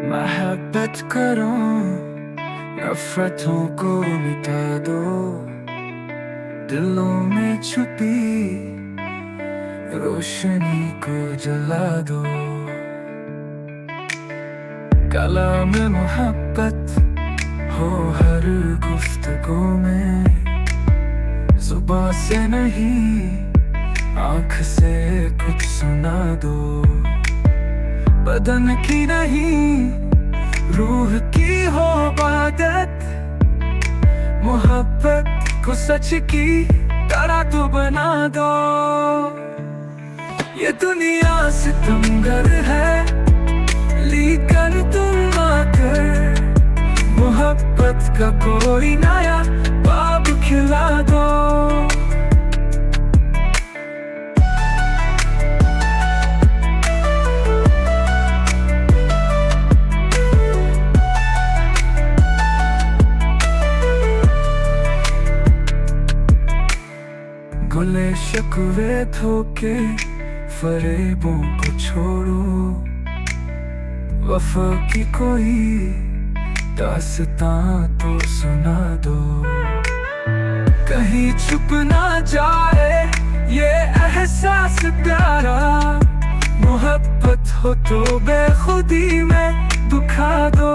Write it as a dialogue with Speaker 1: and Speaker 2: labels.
Speaker 1: मोहब्बत करो, नफरतों को मिटा दो, दिलों में छुपी रोशनी को जला दो। कलाम मोहब्बत हो हर गुफ्तगू में, जुबान से नहीं आँख से कुछ सुना दो। बदन की नहीं रूह की हो इबादत, मोहब्बत को सच की तरह तो बना दो। ये दुनिया सितमगर है, लेकिन तुम आकर मोहब्बत का कोई नया बाब खिला दो। गुले शिकवे धोखे फरेबों को छोड़ो, वफा की कोई दास्तां तो सुना दो। कहीं छुप ना जाए ये एहसास प्यारा, मोहब्बत हो तो बेखुदी में दुखा दो।